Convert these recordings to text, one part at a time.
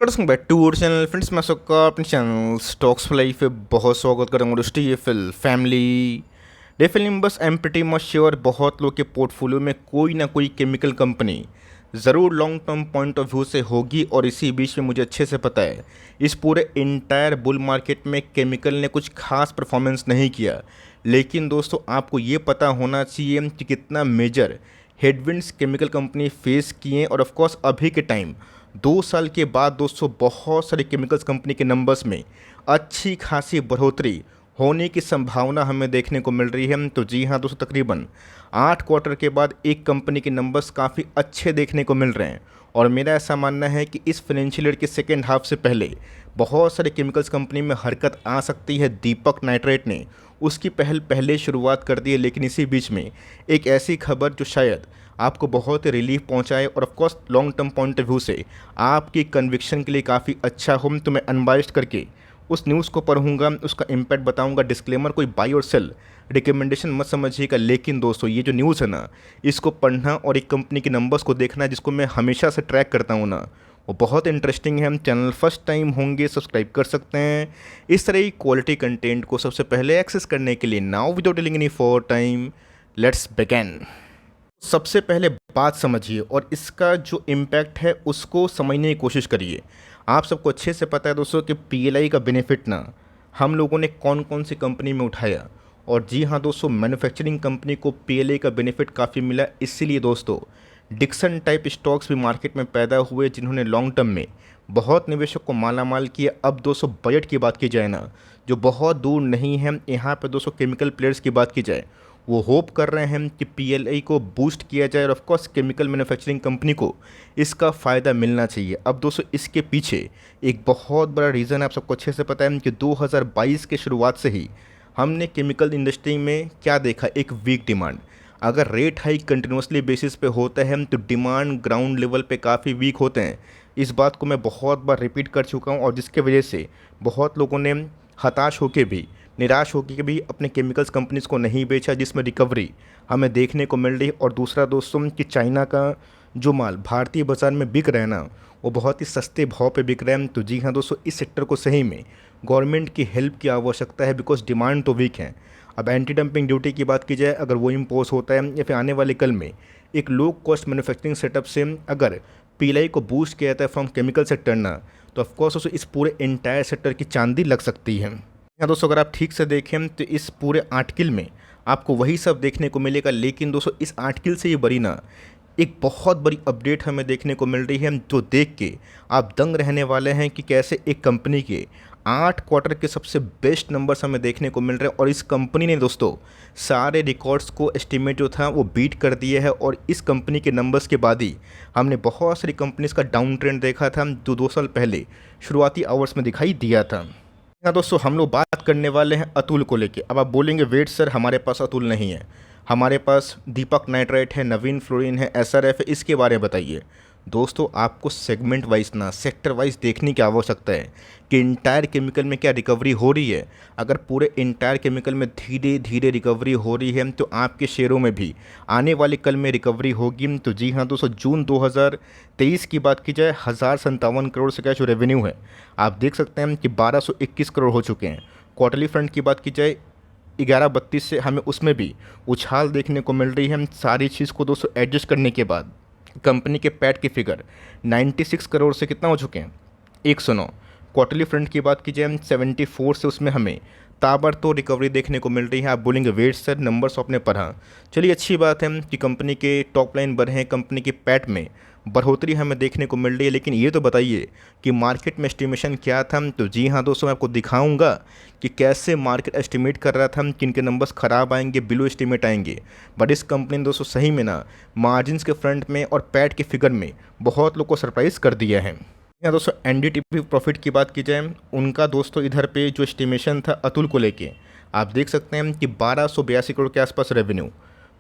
Welcome back to our channel friends. मैं सबका अपने चैनल स्टॉक्स फॉर लाइफ पे बहुत स्वागत करूँगा। और टीएफएल फैमिली डेफिनेटली बस I am pretty much sure बहुत लोग के पोर्टफोलियो में कोई ना कोई केमिकल कंपनी ज़रूर long term point of view से होगी। और इसी बीच में मुझे अच्छे से पता है इस पूरे इंटायर बुल मार्केट में केमिकल ने कुछ खास परफॉर्मेंस नहीं किया। लेकिन दोस्तों आपको ये पता होना चाहिए कि कितना major headwinds chemical company face किए। और ऑफ कोर्स अभी के टाइम 2 साल के बाद दोस्तों बहुत सारी केमिकल्स कंपनी के नंबर्स में अच्छी खासी बढ़ोतरी होने की संभावना हमें देखने को मिल रही है। तो जी हाँ दोस्तों, तकरीबन 8 क्वार्टर के बाद एक कंपनी के नंबर्स काफ़ी अच्छे देखने को मिल रहे हैं। और मेरा ऐसा मानना है कि इस फाइनेंशियल ईयर के सेकेंड हाफ से पहले बहुत सारे केमिकल्स कंपनी में हरकत आ सकती है। दीपक नाइट्रेट ने उसकी पहले शुरुआत कर दी है, लेकिन इसी बीच में एक ऐसी खबर जो शायद आपको बहुत ही रिलीफ पहुंचाए और of course long term point of view से आपकी कन्विक्शन के लिए काफ़ी अच्छा हो, तो मैं अनबाइस्ड करके उस न्यूज़ को पढ़ूंगा, उसका इम्पैक्ट बताऊंगा। डिस्क्लेमर, कोई बाई और सेल रिकमेंडेशन मत समझिएगा। लेकिन दोस्तों ये जो न्यूज़ है ना, इसको पढ़ना और एक कंपनी के नंबर्स को देखना जिसको मैं हमेशा से ट्रैक करता हूँ ना, वो बहुत इंटरेस्टिंग है। हम चैनल फर्स्ट टाइम होंगे सब्सक्राइब कर सकते हैं इस तरह की क्वालिटी कंटेंट को सबसे पहले एक्सेस करने के लिए। Now without telling any for time, let's begin. सबसे पहले बात समझिए और इसका जो इम्पैक्ट है उसको समझने की कोशिश करिए। आप सबको अच्छे से पता है दोस्तों कि पीएलआई का बेनिफिट ना हम लोगों ने कौन कौन सी कंपनी में उठाया। और जी हाँ दोस्तों, मैन्युफैक्चरिंग कंपनी को पीएलआई का बेनिफिट काफ़ी मिला। इसीलिए दोस्तों डिक्सन टाइप स्टॉक्स भी मार्केट में पैदा हुए जिन्होंने लॉन्ग टर्म में बहुत निवेशक को मालामाल किया। अब दोस्तों बजट की बात की जाए ना, जो बहुत दूर नहीं है, यहाँ पे दोस्तों केमिकल प्लेयर्स की बात की जाए, वो होप कर रहे हैं कि पीएलआई को बूस्ट किया जाए और of course chemical manufacturing company को इसका फ़ायदा मिलना चाहिए। अब दोस्तों इसके पीछे एक बहुत बड़ा रीज़न आप सबको अच्छे से पता है कि 2022 के शुरुआत से ही हमने केमिकल इंडस्ट्री में क्या देखा, एक वीक डिमांड। अगर रेट हाइक कंटिन्यूसली बेसिस पे होता है तो डिमांड ग्राउंड लेवल पे काफ़ी वीक होते हैं। इस बात को मैं बहुत बार रिपीट कर चुका हूँ और जिसके वजह से बहुत लोगों ने हताश होकर भी, निराश होकर भी अपने केमिकल्स कंपनीज़ को नहीं बेचा, जिसमें रिकवरी हमें देखने को मिल रही है। और दूसरा दोस्तों कि चाइना का जो माल भारतीय बाज़ार में बिक रहा है ना, वो बहुत ही सस्ते भाव पे बिक रहा है। तो जी हाँ दोस्तों, इस सेक्टर को सही में गवर्नमेंट की हेल्प की आवश्यकता है, बिकॉज डिमांड तो वीक है। अब एंटी डंपिंग ड्यूटी की बात की जाए, अगर वो इम्पोज होता है या फिर आने वाले कल में एक लो कॉस्ट मैन्युफैक्चरिंग सेटअप से अगर पीएलआई को बूस्ट किया जाता है फ्रॉम केमिकल सेक्टर ना, तो ऑफकोर्स उसको इस पूरे इंटायर सेक्टर की चांदी लग सकती है। हाँ दोस्तों, अगर आप ठीक से देखें तो इस पूरे आर्टिकल में आपको वही सब देखने को मिलेगा। लेकिन दोस्तों इस आर्टिकल से ये बड़ी ना एक बहुत बड़ी अपडेट हमें देखने को मिल रही है, जो देख के आप दंग रहने वाले हैं कि कैसे एक कंपनी के 8 क्वार्टर के सबसे बेस्ट नंबर्स हमें देखने को मिल रहे हैं। और इस कंपनी ने दोस्तों सारे रिकॉर्ड्स को एस्टिमेट जो था वो बीट कर दिए है। और इस कंपनी के नंबर्स के बाद ही हमने बहुत सारी कंपनीज का डाउन ट्रेंड देखा था जो 2 साल पहले शुरुआती आवर्स में दिखाई दिया था। हाँ दोस्तों, हम लोग बात करने वाले हैं अतुल को लेके। अब आप बोलेंगे वेट सर, हमारे पास अतुल नहीं है, हमारे पास दीपक नाइट्राइट है, नवीन फ्लोरिन है, एसआरएफ है, इसके बारे में बताइए। दोस्तों आपको सेगमेंट वाइज ना सेक्टर वाइज देखने की आवश्यकता है कि इंटायर केमिकल में क्या रिकवरी हो रही है। अगर पूरे इंटायर केमिकल में धीरे धीरे रिकवरी हो रही है तो आपके शेयरों में भी आने वाले कल में रिकवरी होगी। तो जी हाँ दोस्तों, जून 2023 की बात की जाए, 1057 करोड़ से क्या जो रेवेन्यू है आप देख सकते हैं कि 1221 करोड़ हो चुके हैं। क्वार्टरली फ्रंट की बात की जाए 1132 से हमें उसमें भी उछाल देखने को मिल रही है। सारी चीज़ को दोस्तों एडजस्ट करने के बाद कंपनी के पैट की फिगर 96 करोड़ से कितना हो चुके हैं, 109। क्वार्टरली फ्रंट की बात की जाए 74 से उसमें हमें ताबड़तोड़ रिकवरी देखने को मिल रही है। आप बोलेंगे वेट सर नंबर्स आपने पढ़ा, चलिए अच्छी बात है कि कंपनी के टॉप लाइन बढ़े हैं, कंपनी के पैट में बढ़ोतरी हमें देखने को मिल रही है। लेकिन ये तो बताइए कि मार्केट में एस्टिमेशन क्या था। तो जी हाँ दोस्तों, मैं आपको दिखाऊंगा कि कैसे मार्केट एस्टिमेट कर रहा था कि इनके नंबर्स ख़राब आएंगे, बिलो एस्टिमेट आएंगे। बट इस कंपनी ने दोस्तों सही में ना मार्जिन्स के फ्रंट में और पैट के फिगर में बहुत लोग को सरप्राइज़ कर दिया है। यहाँ दोस्तों एनडीटीवी प्रॉफिट की बात की जाए, उनका दोस्तों इधर पे जो एस्टिमेशन था अतुल को लेके, आप देख सकते हैं कि 1282 करोड़ के आसपास रेवेन्यू,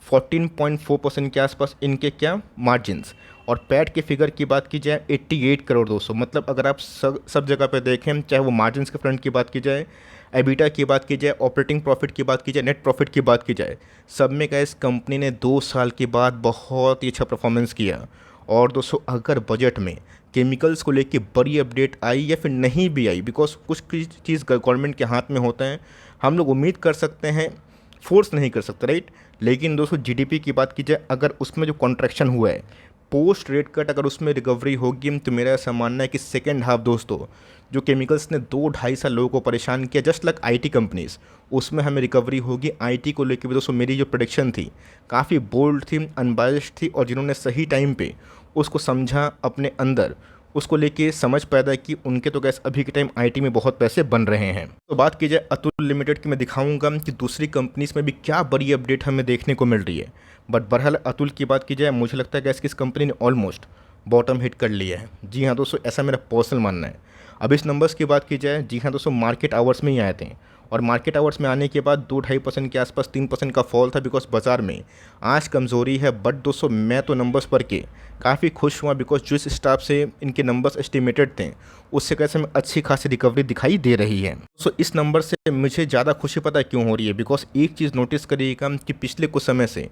14.4% के आसपास इनके क्या मार्जिन्स। और पैट के फिगर की बात की जाए 88 करोड़ दोस्तों। मतलब अगर आप सब जगह पे देखें, चाहे वो मार्जिन्स के फ्रंट की बात की जाए, एबिटा की बात की जाए, ऑपरेटिंग प्रॉफिट की बात की जाए, नेट प्रॉफिट की बात की जाए, सब में क्या इस कंपनी ने 2 साल के बाद बहुत ही अच्छा परफॉर्मेंस किया। और दोस्तों अगर बजट में केमिकल्स को लेके बड़ी अपडेट आई या फिर नहीं भी आई, बिकॉज कुछ चीज़ गवर्नमेंट के हाथ में होता है, हम लोग उम्मीद कर सकते हैं, फोर्स नहीं कर सकते, राइट। लेकिन दोस्तों जीडीपी की बात की जाए, अगर उसमें जो कॉन्ट्रैक्शन हुआ है पोस्ट रेट कट, अगर उसमें रिकवरी होगी तो मेरा ऐसा मानना है कि सेकेंड हाफ दोस्तों जो केमिकल्स ने 2-2.5 साल लोगों को परेशान किया, जस्ट लाइक आईटी कंपनीज, उसमें हमें रिकवरी होगी। आईटी को लेकर भी दोस्तों मेरी जो प्रोडिक्शन थी काफ़ी बोल्ड थी, अनबायस्ड थी, और जिन्होंने सही टाइम पे उसको समझा, अपने अंदर उसको लेके समझ पैदा की, उनके तो गैस अभी के टाइम आईटी में बहुत पैसे बन रहे हैं। तो बात की जाए अतुल लिमिटेड की, मैं दिखाऊंगा कि दूसरी कंपनीज में भी क्या बड़ी अपडेट हमें देखने को मिल रही है। बट बहरहाल अतुल की बात की जाए, मुझे लगता है गैस कि इस कंपनी ने ऑलमोस्ट बॉटम हिट कर लिया है। जी हाँ दोस्तों, ऐसा मेरा पर्सनल मानना है। अब इस नंबर्स की बात की जाए, जी हाँ दोस्तों, मार्केट आवर्स में ही आए थे, और मार्केट आवर्स में आने के बाद 2-2.5% के आसपास 3% का फॉल था, बिकॉज बाज़ार में आज कमज़ोरी है। बट दोस्तों मैं तो नंबर्स पढ़ के काफ़ी खुश हुआ, बिकॉज जिस हिसाब से इनके नंबर्स एस्टिमेटेड थे उससे कैसे में अच्छी खासी रिकवरी दिखाई दे रही है। सो इस नंबर से मुझे ज़्यादा खुशी पता क्यों हो रही है, बिकॉज एक चीज़ नोटिस करिएगा कि पिछले कुछ समय से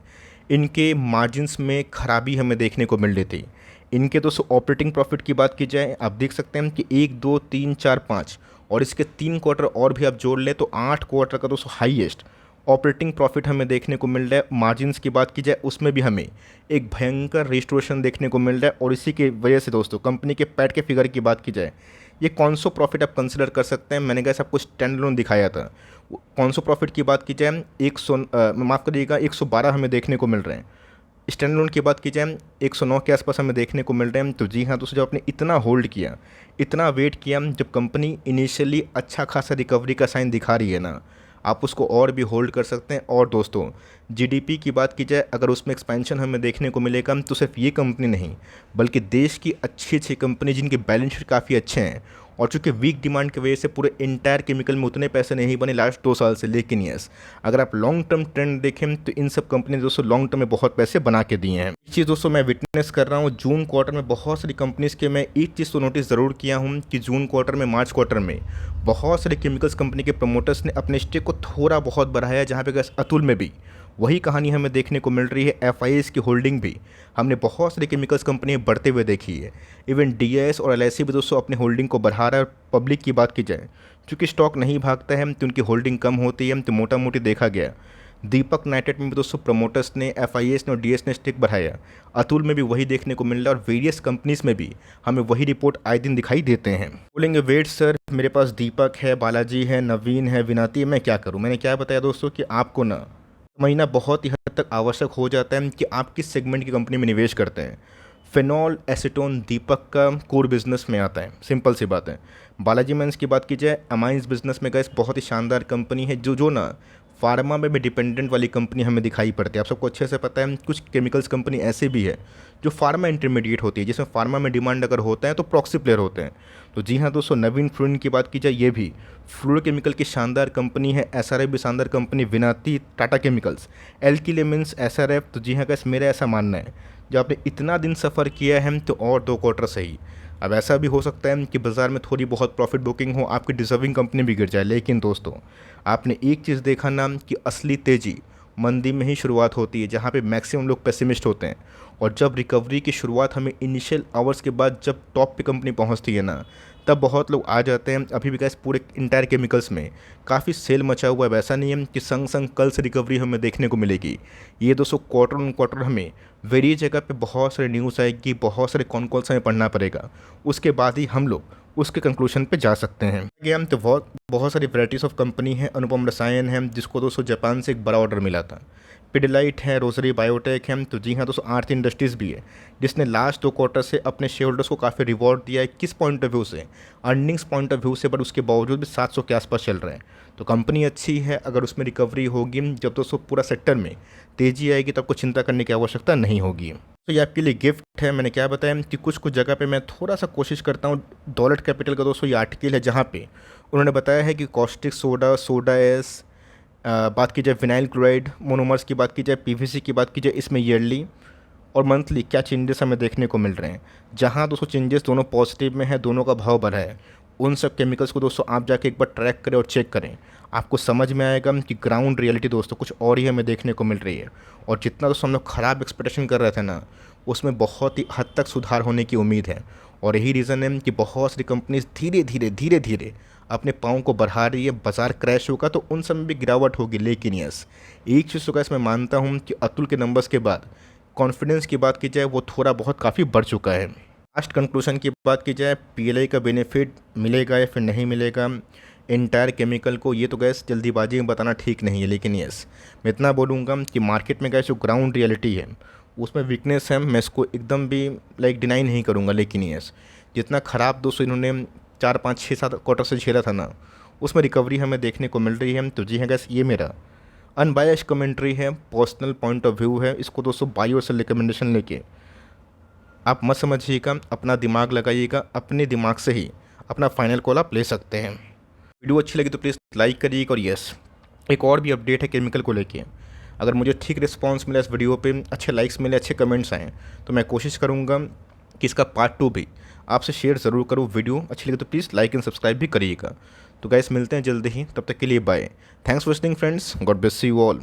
इनके मार्जिन्स में खराबी हमें देखने को मिल रही थी। इनके दोस्तों ऑपरेटिंग प्रॉफिट की बात की जाए, आप देख सकते हैं कि 1, 2, 3, 4, 5 और इसके 3 क्वार्टर और भी आप जोड़ लें तो 8 क्वार्टर का दोस्तों हाईएस्ट ऑपरेटिंग प्रॉफिट हमें देखने को मिल रहा है। मार्जिन्स की बात की जाए उसमें भी हमें एक भयंकर रिस्टोरेशन देखने को मिल रहा है, और इसी की वजह से दोस्तों कंपनी के पैट के फिगर की बात की जाए, ये कौन सो प्रॉफिट आप कंसिडर कर सकते हैं। मैंने कहा आपको स्टैंड लोन दिखाया था, कौन सो प्रॉफिट की बात की जाए 100 माफ़ करिएगा 112 हमें देखने को मिल रहे हैं। स्टैंड लोन की बात की जाए 109 के आसपास हमें देखने को मिल रहे हैं। तो जी हाँ दोस्तों, जब आपने इतना होल्ड किया, इतना वेट किया, जब कंपनी इनिशियली अच्छा खासा रिकवरी का साइन दिखा रही है ना, आप उसको और भी होल्ड कर सकते हैं। और दोस्तों जीडीपी की बात की जाए, अगर उसमें एक्सपेंशन हमें देखने को मिलेगा तो सिर्फ ये कंपनी नहीं बल्कि देश की अच्छी अच्छी कंपनी जिनके बैलेंस शीट काफ़ी अच्छे हैं, और चूँकि वीक डिमांड की वजह से पूरे इंटायर केमिकल में उतने पैसे नहीं बने लास्ट 2 साल से, लेकिन यस अगर आप लॉन्ग टर्म ट्रेंड देखें तो इन सब कंपनी दोस्तों लॉन्ग टर्म में बहुत पैसे बना के दिए हैं। एक चीज़ दोस्तों मैं विटनेस कर रहा हूँ जून क्वार्टर में बहुत सारी कंपनीज के, मैं एक चीज़ तो नोटिस ज़रूर किया हूँ कि जून क्वार्टर में, मार्च क्वार्टर में बहुत सारे केमिकल्स कंपनी के प्रमोटर्स ने अपने स्टेक को थोड़ा बहुत बढ़ाया, जहाँ पे गैस अतुल में भी वही कहानी हमें देखने को मिल रही है। एफआईएस की होल्डिंग भी हमने बहुत सारी केमिकल्स कंपनी बढ़ते हुए देखी है। इवन डीआईएस और एलआईसी भी दोस्तों अपने होल्डिंग को बढ़ा रहा है। पब्लिक की बात की जाए, चूँकि स्टॉक नहीं भागता है तो उनकी होल्डिंग कम होती है, तो मोटा मोटी देखा गया दीपक नाइट्रेट में भी दोस्तों प्रमोटर्स ने, एफआईएस ने और डीएस ने स्टेक बढ़ाया। अतुल में भी वही देखने को मिल रहा है, और वेरियस कंपनीज में भी हमें वही रिपोर्ट आए दिन दिखाई देते हैं। बोलेंगे वेट सर, मेरे पास दीपक है, बालाजी है, नवीन है, विनाती है, मैं क्या करूं। मैंने क्या बताया दोस्तों कि आपको ना महीना बहुत ही हद तक आवश्यक हो जाता है कि आप किस सेगमेंट की कंपनी में निवेश करते हैं। फिनॉल एसीटोन दीपक का कोर बिजनेस में आता है, सिंपल सी बात है। बालाजी मेंस की बात की जाए, अमाइंस बिजनेस में गैस बहुत ही शानदार कंपनी है, जो ना फार्मा में भी डिपेंडेंट वाली कंपनी हमें दिखाई पड़ती है। आप सबको अच्छे से पता है कुछ केमिकल्स कंपनी ऐसे भी है जो फार्मा इंटरमीडिएट होती है, जिसमें फार्मा में डिमांड अगर होता है तो प्रॉक्सी प्लेयर होते हैं। तो जी हाँ दोस्तों, नवीन फ्लूइड की बात की जाए, ये भी फ्लूइड केमिकल की शानदार कंपनी है। एसआरएफ भी शानदार company, Vinati, Tata chemicals, Alkylamines, SRF. तो जी हाँ गैस, मेरा ऐसा मानना है जब आपने इतना दिन सफ़र किया है तो और 2 क्वार्टर सही। अब ऐसा भी हो सकता है कि बाज़ार में थोड़ी बहुत प्रॉफिट बुकिंग हो, आपकी डिजर्विंग कंपनी भी गिर जाए, लेकिन दोस्तों आपने एक चीज़ देखा ना कि असली तेज़ी मंदी में ही शुरुआत होती है, जहाँ पे मैक्सिमम लोग पेसिमिस्ट होते हैं। और जब रिकवरी की शुरुआत हमें इनिशियल आवर्स के बाद जब टॉप पे कंपनी पहुँचती है ना, तब बहुत लोग आ जाते हैं। अभी भी गैस पूरे इंटायर केमिकल्स में काफ़ी सेल मचा हुआ है। वैसा नहीं है कि संग संग कल से रिकवरी हमें देखने को मिलेगी। ये दोस्तों क्वार्टर ऑन क्वार्टर हमें वेरियस जगह पे बहुत सारे न्यूज़ आएगी, बहुत सारे कॉन कॉल्स हमें पढ़ना पड़ेगा, उसके बाद ही हम लोग उसके कंक्लूजन पे जा सकते हैं। आगे हम तो बहुत सारी वैराइटीज़ ऑफ कंपनी है। अनुपम रसायन है, जिसको दोस्तों जापान से एक बड़ा ऑर्डर मिला था। पिडिलाइट है, रोजरी बायोटेक है। तो जी हाँ दोस्तों, आरती इंडस्ट्रीज़ भी है, जिसने लास्ट 2 क्वार्टर से अपने शेयर होल्डर्स को काफ़ी रिवॉर्ड दिया है। किस पॉइंट ऑफ व्यू से? अर्निंग्स पॉइंट ऑफ व्यू से, बट उसके बावजूद भी 700 के आसपास चल रहे हैं। तो कंपनी अच्छी है, अगर उसमें रिकवरी होगी, जब दोस्तों पूरा सेक्टर में तेज़ी आएगी तब आपको चिंता करने की आवश्यकता नहीं होगी। तो ये आपके लिए गिफ्ट है। मैंने क्या बताया कि कुछ जगह पे मैं थोड़ा सा कोशिश करता हूँ। डॉलर कैपिटल का दोस्तों ये आर्टिकल है, जहाँ पे उन्होंने बताया है कि कॉस्टिक सोडा, सोडा एस, बात की जाए विनाइल क्लोराइड मोनोमर्स की बात की जाए, पीवीसी की बात की जाए, इसमें ईयरली और मंथली क्या चेंजेस हमें देखने को मिल रहे हैं। जहाँ दोस्तों चेंजेस दोनों पॉजिटिव में है, दोनों का भाव बढ़ा है। उन सब केमिकल्स को दोस्तों आप जाके एक बार ट्रैक करें और चेक करें, आपको समझ में आएगा कि ग्राउंड रियलिटी दोस्तों कुछ और ही हमें देखने को मिल रही है। और जितना दोस्तों हम लोग ख़राब एक्सपेक्टेशन कर रहे थे ना, उसमें बहुत ही हद तक सुधार होने की उम्मीद है। और यही रीज़न है कि बहुत सारी कंपनीज धीरे धीरे अपने पाँव को बढ़ा रही है। बाज़ार क्रैश होगा तो उन सब में भी गिरावट होगी, लेकिन यस, एक चीज़ तो गैस मैं मानता हूँ कि अतुल के नंबर्स के बाद कॉन्फिडेंस की बात की जाए वो थोड़ा बहुत काफ़ी बढ़ चुका है। लास्ट कंक्लूजन की बात की जाए, पीएलआई का बेनिफिट मिलेगा या फिर नहीं मिलेगा इंटायर केमिकल को, ये तो गैस जल्दीबाजी में बताना ठीक नहीं है। लेकिन यस, मैं इतना बोलूँगा कि मार्केट में गैस जो ग्राउंड रियलिटी है उसमें वीकनेस है, मैं इसको एकदम भी डिनाई नहीं करूँगा। लेकिन यस, जितना ख़राब दोस्तों इन्होंने 4 5 6 7 क्वार्टर से झेला था ना, उसमें रिकवरी हमें देखने को मिल रही है। तो जी हाँ गैस, ये मेरा अनबायस्ड कमेंट्री है, पर्सनल पॉइंट ऑफ व्यू है। इसको दोस्तों बाई और से रिकमेंडेशन लेके आप मत समझिएगा, अपना दिमाग लगाइएगा, अपने दिमाग से ही अपना फाइनल कॉल आप ले सकते हैं। वीडियो अच्छी लगी तो प्लीज़ लाइक करिएगा। और यस, एक और भी अपडेट है केमिकल को लेके। अगर मुझे ठीक रिस्पांस मिला इस वीडियो पे, अच्छे लाइक्स मिले, अच्छे कमेंट्स आएँ, तो मैं कोशिश करूँगा कि इसका पार्ट 2 भी आपसे शेयर ज़रूर करूँ। वीडियो अच्छी लगी तो प्लीज़ लाइक एंड सब्सक्राइब भी करिएगा। तो गाइस, मिलते हैं जल्दी ही, तब तक के लिए bye. Thanks for listening friends, God bless you all.